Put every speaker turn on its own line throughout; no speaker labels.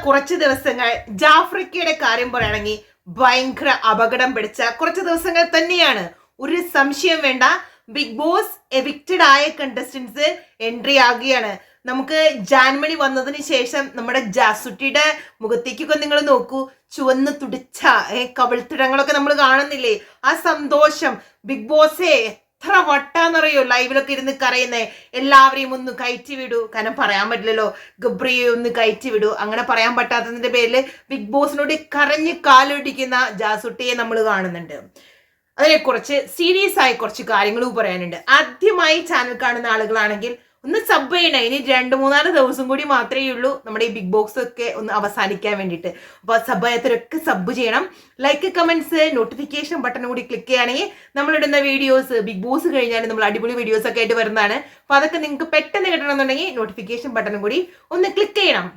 കുറച്ച് ദിവസങ്ങൾ ജാഫ്രിക്കയുടെ കാര്യം പറയുകയാണെങ്കിൽ ഭയങ്കര അപകടം പിടിച്ച കുറച്ച് ദിവസങ്ങൾ തന്നെയാണ്. ഒരു സംശയം വേണ്ട, ബിഗ് ബോസ് എവിക്റ്റഡ് ആയ കണ്ടസ്റ്റൻസ് എൻട്രി ആകുകയാണ്. നമുക്ക് ജാൻമണി വന്നതിന് ശേഷം നമ്മുടെ ജാസുട്ടിയുടെ മുഖത്തേക്കൊക്കെ നിങ്ങൾ നോക്കൂ, ചുവന്ന് തുടിച്ച കവിൾത്തിടങ്ങളൊക്കെ നമ്മൾ കാണുന്നില്ലേ? ആ സന്തോഷം. ബിഗ് ബോസേ എത്ര വട്ടാന്നറിയോ ലൈവിലൊക്കെ ഇരുന്ന് കരയുന്നേ, എല്ലാവരെയും ഒന്ന് കയറ്റി വിടൂ. കാരണം പറയാൻ പറ്റില്ലല്ലോ, ഗബ്രിയെ ഒന്ന് കയറ്റി വിടൂ. അങ്ങനെ പറയാൻ പറ്റാത്തതിന്റെ പേരിൽ ബിഗ് ബോസിനോട് കരഞ്ഞ് കാലൊടിക്കുന്ന ജാസുട്ടിയെ നമ്മൾ കാണുന്നുണ്ട്. അതിനെക്കുറിച്ച് സീരിയസ് ആയി കുറച്ച് കാര്യങ്ങൾ പറയാനുണ്ട്. ആദ്യമായി ചാനൽ കാണുന്ന ആളുകളാണെങ്കിൽ ഒന്ന് സബ് ചെയ്യണേ. ഇനി 2-3 ദിവസം കൂടി മാത്രമേ ഉള്ളൂ നമ്മുടെ ഈ ബിഗ് ബോക്സ് ഒക്കെ ഒന്ന് അവസാനിക്കാൻ വേണ്ടിയിട്ട്. അപ്പോൾ സബ് ചെയ്യാത്തവരൊക്കെ സബ് ചെയ്യണം. ലൈക്ക്, കമന്റ്സ്, നോട്ടിഫിക്കേഷൻ ബട്ടൺ കൂടി ക്ലിക്ക് ചെയ്യുകയാണെങ്കിൽ നമ്മളിടുന്ന വീഡിയോസ് ബിഗ് ബോസ് കഴിഞ്ഞാൽ നമ്മൾ അടിപൊളി വീഡിയോസ് ഒക്കെ ആയിട്ട് വരുന്നതാണ്. അപ്പോൾ അതൊക്കെ നിങ്ങൾക്ക് പെട്ടെന്ന് കിട്ടണമെന്നുണ്ടെങ്കിൽ നോട്ടിഫിക്കേഷൻ ബട്ടണും കൂടി ഒന്ന് ക്ലിക്ക് ചെയ്യണം.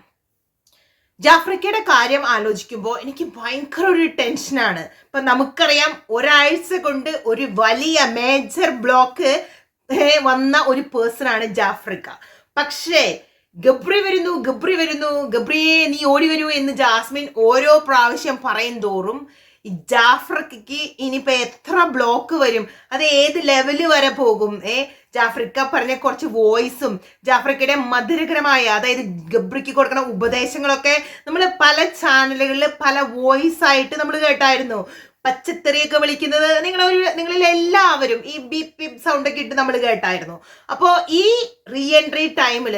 ജാഫ്രിക്കയുടെ കാര്യം ആലോചിക്കുമ്പോൾ എനിക്ക് ഭയങ്കര ഒരു ടെൻഷനാണ്. ഇപ്പൊ നമുക്കറിയാം, ഒരാഴ്ച കൊണ്ട് ഒരു വലിയ മേജർ ബ്ലോക്ക് വന്ന ഒരു പേഴ്സൺ ആണ് ജാഫ്രിക്ക. പക്ഷേ ഗബ്രി വരുന്നു, ഗബ്രിയെ നീ ഓടി വരൂ എന്ന് ജാസ്മിൻ ഓരോ പ്രാവശ്യം പറയും തോറും ഈ ജാഫ്രിക്കയ്ക്ക് ഇനിയിപ്പോ എത്ര ബ്ലോക്ക് വരും, അത് ഏത് ലെവല് വരെ പോകും? ജാഫ്രിക്ക പറഞ്ഞ കുറച്ച് വോയിസും ജാഫ്രിക്കയുടെ മധുരകരമായ, അതായത് ഗബ്രിക്ക് കൊടുക്കുന്ന ഉപദേശങ്ങളൊക്കെ നമ്മൾ പല ചാനലുകളിൽ പല വോയിസ് ആയിട്ട് നമ്മൾ കേട്ടായിരുന്നു. പച്ചത്തെറിയൊക്കെ വിളിക്കുന്നത് നിങ്ങളിൽ എല്ലാവരും ഈ ബീപ് ബീപ് സൗണ്ട് ഒക്കെ ഇട്ട് നമ്മൾ കേട്ടായിരുന്നു. അപ്പോൾ ഈ റീ എൻട്രി ടൈമിൽ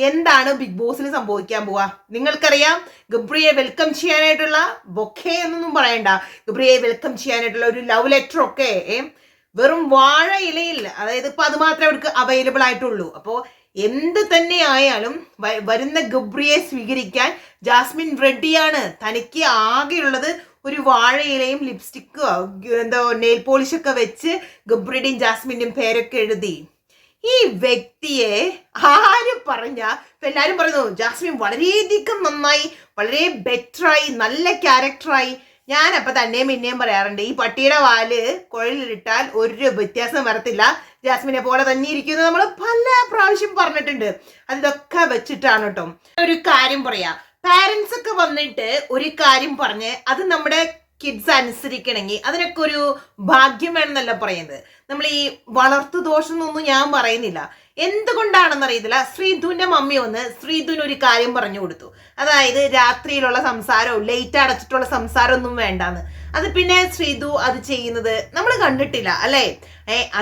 എന്താണ് ബിഗ് ബോസിന് സംഭവിക്കാൻ പോവാ? നിങ്ങൾക്കറിയാം, ഗബ്രിയെ വെൽക്കം ചെയ്യാനായിട്ടുള്ള ബൊക്കെ എന്നൊന്നും പറയണ്ട, ഗബ്രിയെ വെൽക്കം ചെയ്യാനായിട്ടുള്ള ഒരു ലവ് ലെറ്റർ ഒക്കെ വെറും വാഴ ഇലയിൽ, അതായത് ഇപ്പൊ അത് മാത്രമേ അവർക്ക് അവൈലബിൾ ആയിട്ടുള്ളൂ. അപ്പോൾ എന്ത് തന്നെ ആയാലും വരുന്ന ഗബ്രിയെ സ്വീകരിക്കാൻ ജാസ്മിൻ റെഡിയാണ്. തനിക്ക് ആകെയുള്ളത് ഒരു വാഴയിലയും ലിപ്സ്റ്റിക്കോ എന്തോ നെയിൽ പോളിഷൊക്കെ വെച്ച് ഗബ്രിയുടെയും ജാസ്മിന്റെയും പേരൊക്കെ എഴുതി. ഈ വ്യക്തിയെ ആര് പറഞ്ഞ എല്ലാരും പറയുന്നു ജാസ്മിൻ വളരെയധികം നന്നായി, വളരെ ബെറ്ററായി, നല്ല ക്യാരക്ടറായി. ഞാൻ അപ്പൊ തന്നെയും പിന്നെയും പറയാറുണ്ട്, ഈ പട്ടിയുടെ വാല് കുഴലിലിട്ടാൽ ഒരു വ്യത്യാസം വരത്തില്ല, ജാസ്മിനെ പോലെ തന്നെ ഇരിക്കുന്നത് നമ്മൾ പല പ്രാവശ്യം പറഞ്ഞിട്ടുണ്ട്. അതൊക്കെ വെച്ചിട്ടാണ് കേട്ടോ. ഒരു കാര്യം പറയാ, പാരന്റ്സ് ഒക്കെ വന്നിട്ട് ഒരു കാര്യം പറഞ്ഞ് അത് നമ്മുടെ കിഡ്സ് അനുസരിക്കണമെങ്കിൽ അതിനൊക്കെ ഒരു ഭാഗ്യം വേണമെന്നല്ല പറയുന്നത്. നമ്മൾ ഈ വളർത്തു ദോഷം എന്നൊന്നും ഞാൻ പറയുന്നില്ല. എന്തുകൊണ്ടാണെന്ന് അറിയത്തില്ല, ശ്രീധുവിന്റെ മമ്മി വന്ന് ശ്രീധുവിന് ഒരു കാര്യം പറഞ്ഞു കൊടുത്തു. അതായത് രാത്രിയിലുള്ള സംസാരവും ലേറ്റ് അടച്ചിട്ടുള്ള സംസാരം ഒന്നും വേണ്ടാന്ന്. അത് പിന്നെ ശ്രീധു അത് ചെയ്യുന്നത് നമ്മൾ കണ്ടിട്ടില്ല അല്ലേ?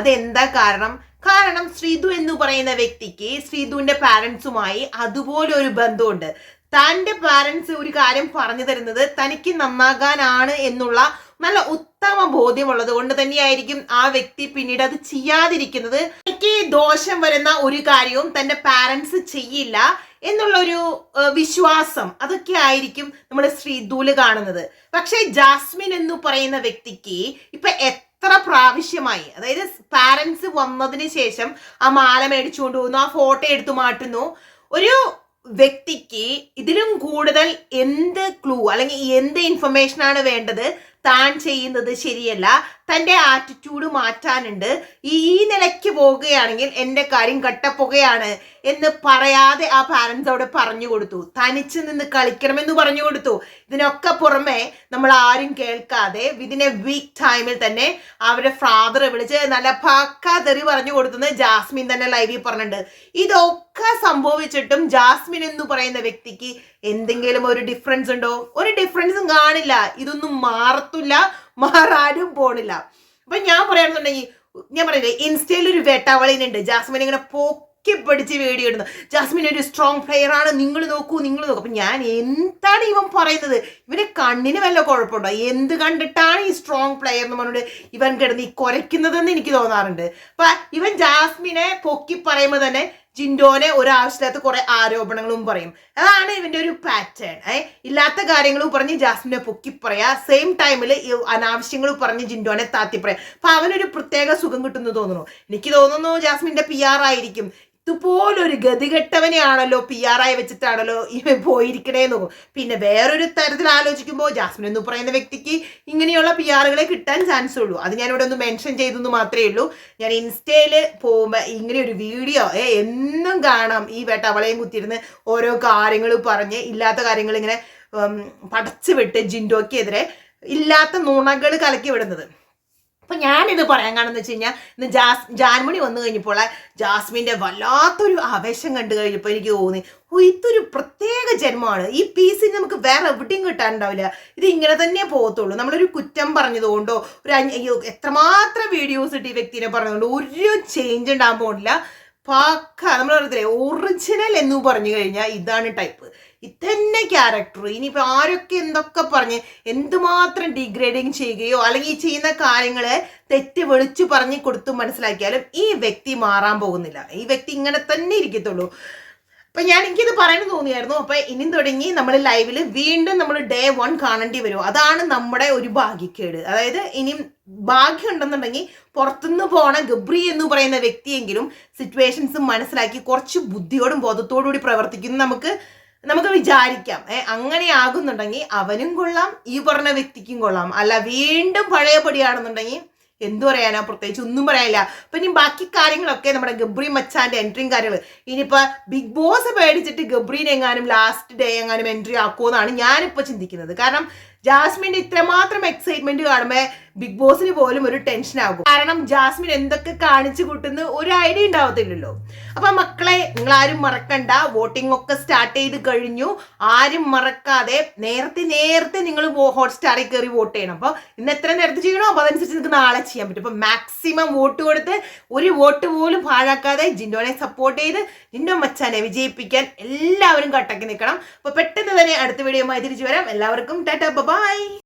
അതെന്താ കാരണം? കാരണം ശ്രീധു എന്ന് പറയുന്ന വ്യക്തിക്ക് ശ്രീധുവിന്റെ പാരന്റ്സുമായി അതുപോലെ ഒരു ബന്ധമുണ്ട്. തൻ്റെ പാരന്റ്സ് ഒരു കാര്യം പറഞ്ഞു തരുന്നത് തനിക്ക് നന്നാകാനാണ് എന്നുള്ള നല്ല ഉത്തമ ബോധ്യമുള്ളത് കൊണ്ട് തന്നെയായിരിക്കും ആ വ്യക്തി പിന്നീട് അത് ചെയ്യാതിരിക്കുന്നത്. എനിക്ക് ദോഷം വരുന്ന ഒരു കാര്യവും തൻ്റെ പാരന്റ്സ് ചെയ്യില്ല എന്നുള്ളൊരു വിശ്വാസം, അതൊക്കെ ആയിരിക്കും നമ്മൾ ശ്രീധുവിൽ കാണുന്നത്. പക്ഷേ ജാസ്മിൻ എന്ന് പറയുന്ന വ്യക്തിക്ക് ഇപ്പൊ എത്ര പ്രാവശ്യമായി, അതായത് പാരന്റ്സ് വന്നതിന് ശേഷം ആ മാല മേടിച്ചുകൊണ്ട് പോകുന്നു, ആ ഫോട്ടോ എടുത്തു മാറ്റുന്നു. ഒരു വ്യക്തിക്ക് ഇതിലും കൂടുതൽ എന്ത് ക്ലൂ അല്ലെങ്കിൽ എന്ത് ഇൻഫർമേഷൻ ആണ് വേണ്ടത്? താൻ ചെയ്യുന്നത് ശരിയല്ല, തൻ്റെ ആറ്റിറ്റ്യൂഡ് മാറ്റാനുണ്ട്, ഈ നിലയ്ക്ക് പോകുകയാണെങ്കിൽ എൻ്റെ കാര്യം കട്ടപ്പുകയാണ് എന്ന് പറയാതെ ആ പാരന്റ്സ് അവിടെ പറഞ്ഞു കൊടുത്തു. തനിച്ച് നിന്ന് കളിക്കണമെന്ന് പറഞ്ഞു കൊടുത്തു. ഇതിനൊക്കെ പുറമെ നമ്മൾ ആരും കേൾക്കാതെ വിതിൻ എ വീക്ക് ടൈമിൽ തന്നെ അവരുടെ ഫാദറെ വിളിച്ച് നല്ല പക്കാ തെറി പറഞ്ഞു കൊടുത്തെന്ന് ജാസ്മിൻ തന്നെ ലൈവിൽ പറഞ്ഞിട്ടുണ്ട്. ഇതൊക്കെ സംഭവിച്ചിട്ടും ജാസ്മിൻ എന്ന് പറയുന്ന വ്യക്തിക്ക് എന്തെങ്കിലും ഒരു ഡിഫറൻസ് ഉണ്ടോ? ഒരു ഡിഫറൻസും കാണില്ല. ഇതൊന്നും മാറത്തില്ല, മാറാനും പോണില്ല. അപ്പൊ ഞാൻ പറയാണെന്നുണ്ടെങ്കിൽ, ഞാൻ പറയില്ലേ, ഇൻസ്റ്റയിൽ ഒരു വേട്ടാവളിനുണ്ട് ജാസ്മിൻ ഇങ്ങനെ പൊക്കി പിടിച്ച് വീഡിയോ ഇടുന്നു. ജാസ്മിൻ ഒരു സ്ട്രോങ് പ്ലെയർ ആണ്, നിങ്ങൾ നോക്കൂ. അപ്പൊ ഞാൻ എന്താണ് ഇവൻ പറയുന്നത്? ഇവന്റെ കണ്ണിന് വല്ല കുഴപ്പമുണ്ടോ? എന്ത് കണ്ടിട്ടാണ് ഈ സ്ട്രോങ് പ്ലെയർ എന്ന് പറഞ്ഞിട്ട് ഇവൻ കിടന്ന് ഈ കുരയ്ക്കുന്നതെന്ന് എനിക്ക് തോന്നാറുണ്ട്. അപ്പൊ ഇവൻ ജാസ്മിനെ പൊക്കി പറയുമ്പോൾ തന്നെ ജിൻഡോനെ ഒരാവശ്യമില്ലാത്ത കുറെ ആരോപണങ്ങളും പറയും. അതാണ് ഇവന്റെ ഒരു പാറ്റേൺ. ഇല്ലാത്ത കാര്യങ്ങളും പറഞ്ഞ് ജാസ്മിനെ പൊക്കി പറയാ, സെയിം ടൈമിൽ അനാവശ്യങ്ങൾ പറഞ്ഞ് ജിൻഡോനെ താത്തി പറയാം. അപ്പൊ അവനൊരു പ്രത്യേക സുഖം കിട്ടുന്നു തോന്നുന്നു. എനിക്ക് തോന്നുന്നു ജാസ്മിന്റെ PR ആയിരിക്കും. ഇതുപോലൊരു ഗതികെട്ടവനെയാണല്ലോ PR ആയി വെച്ചിട്ടാണല്ലോ ഇവൻ പോയിരിക്കണേന്ന് നോക്കും. പിന്നെ വേറൊരു തരത്തിൽ ആലോചിക്കുമ്പോൾ ജാസ്മിൻ എന്ന് പറയുന്ന വ്യക്തിക്ക് ഇങ്ങനെയുള്ള PRകളെ കിട്ടാൻ ചാൻസ് ഉള്ളൂ. അത് ഞാനിവിടെ ഒന്ന് മെൻഷൻ ചെയ്തെന്ന് മാത്രമേ ഉള്ളൂ. ഞാൻ ഇൻസ്റ്റയിൽ പോകുമ്പോൾ ഇങ്ങനെ ഒരു വീഡിയോ എന്നും കാണാം, ഈ വേട്ടവളയും കുത്തിയിരുന്ന് ഓരോ കാര്യങ്ങൾ പറഞ്ഞ് ഇല്ലാത്ത കാര്യങ്ങൾ ഇങ്ങനെ പടച്ചു വിട്ട് ജിൻഡോക്കെതിരെ ഇല്ലാത്ത നുണകൾ കലക്കി വിടുന്നത്. അപ്പൊ ഞാനിത് പറയാൻ കാണുന്ന വെച്ച് കഴിഞ്ഞാൽ ഇന്ന് ജാൻമണി വന്നു കഴിഞ്ഞപ്പോൾ ജാസ്മിന്റെ വല്ലാത്തൊരു ആവേശം കണ്ടു കഴിഞ്ഞപ്പോൾ എനിക്ക് തോന്നി, ഇതൊരു പ്രത്യേക ജന്മമാണ്. ഈ പീസ് നമുക്ക് വേറെ എവിടെയും കിട്ടാനുണ്ടാവില്ല. ഇത് ഇങ്ങനെ തന്നെ പോകത്തുള്ളൂ. നമ്മളൊരു കുറ്റം പറഞ്ഞതുകൊണ്ടോ എത്രമാത്രം വീഡിയോസ് ഇട്ട് ഈ വ്യക്തിനെ പറഞ്ഞതുകൊണ്ടോ ഒരു ചേഞ്ച് ഉണ്ടാകാൻ പോകുന്നില്ല. പക്ക നമ്മൾ പറയത്തില്ലേ ഒറിജിനൽ എന്ന് പറഞ്ഞു കഴിഞ്ഞാൽ ഇതാണ് ടൈപ്പ്. ഇതന്നെ ക്യാരക്ടർ. ഇനിയിപ്പോൾ ആരൊക്കെ എന്തൊക്കെ പറഞ്ഞ് എന്തുമാത്രം ഡിഗ്രേഡിങ് ചെയ്യുകയോ അല്ലെങ്കിൽ ഈ ചെയ്യുന്ന കാര്യങ്ങളെ തെറ്റ് വിളിച്ചു പറഞ്ഞു കൊടുത്തു മനസ്സിലാക്കിയാലും ഈ വ്യക്തി മാറാൻ പോകുന്നില്ല. ഈ വ്യക്തി ഇങ്ങനെ തന്നെ ഇരിക്കത്തുള്ളൂ. അപ്പൊ എനിക്കിത് പറയാൻ തോന്നിയായിരുന്നു. അപ്പൊ ഇനിയും തുടങ്ങി നമ്മൾ ലൈവില് വീണ്ടും നമ്മൾ ഡേ 1 കാണേണ്ടി വരും. അതാണ് നമ്മുടെ ഒരു ഭാഗ്യക്കേട്. അതായത് ഇനിയും ഭാഗ്യം ഉണ്ടെന്നുണ്ടെങ്കിൽ പുറത്തുനിന്ന് പോണ ഗബ്രി എന്ന് പറയുന്ന വ്യക്തിയെങ്കിലും സിറ്റുവേഷൻസ് മനസ്സിലാക്കി കുറച്ച് ബുദ്ധിയോടും ബോധത്തോടു കൂടി പ്രവർത്തിക്കുന്നു നമുക്ക് വിചാരിക്കാം. അങ്ങനെ ആകുന്നുണ്ടെങ്കിൽ അവനും കൊള്ളാം, ഈ പറഞ്ഞ വ്യക്തിക്കും കൊള്ളാം. അല്ല വീണ്ടും പഴയപടിയാണെന്നുണ്ടെങ്കിൽ എന്തു പറയാനാ, പ്രത്യേകിച്ച് ഒന്നും പറയാനില്ല. അപ്പൊ ഇനി ബാക്കി കാര്യങ്ങളൊക്കെ നമ്മുടെ ഗബ്രി മച്ചാന്റെ എൻട്രിയും കാര്യങ്ങൾ ഇനിയിപ്പോ ബിഗ് ബോസ് പേടിച്ചിട്ട് ഗബ്രീനെ എങ്ങാനും ലാസ്റ്റ് ഡേ എങ്ങാനും എൻട്രി ആക്കുമെന്നാണ് ഞാനിപ്പോ ചിന്തിക്കുന്നത്. കാരണം ജാസ്മിന്റെ ഇത്രമാത്രം എക്സൈറ്റ്മെന്റ് കാണുമ്പോ ബിഗ് ബോസിന് പോലും ഒരു ടെൻഷൻ ആകും. കാരണം ജാസ്മിൻ എന്തൊക്കെ കാണിച്ചു കൂട്ടുന്ന ഒരു ഐഡിയ ഉണ്ടാവത്തില്ലല്ലോ. അപ്പൊ മക്കളെ, നിങ്ങൾ ആരും മറക്കണ്ട, വോട്ടിംഗ് ഒക്കെ സ്റ്റാർട്ട് ചെയ്ത് കഴിഞ്ഞു. ആരും മറക്കാതെ നേരത്തെ നിങ്ങൾ ഹോട്ട്സ്റ്റാറിൽ കയറി വോട്ട് ചെയ്യണം. അപ്പൊ ഇന്ന് എത്ര നേരത്തെ ചെയ്യണോ അപ്പൊ അതനുസരിച്ച് നിങ്ങൾക്ക് നാളെ ചെയ്യാൻ പറ്റും. അപ്പൊ മാക്സിമം വോട്ട് കൊടുത്ത് ഒരു വോട്ട് പോലും പാഴാക്കാതെ ജിൻഡോനെ സപ്പോർട്ട് ചെയ്ത് ജിൻഡോ മച്ചാനെ വിജയിപ്പിക്കാൻ എല്ലാവരും കട്ടക്കി നിൽക്കണം. അപ്പൊ പെട്ടെന്ന് തന്നെ അടുത്ത വീഡിയോയുമായി തിരിച്ചു വരാം. എല്ലാവർക്കും ടാറ്റാ, ബൈ.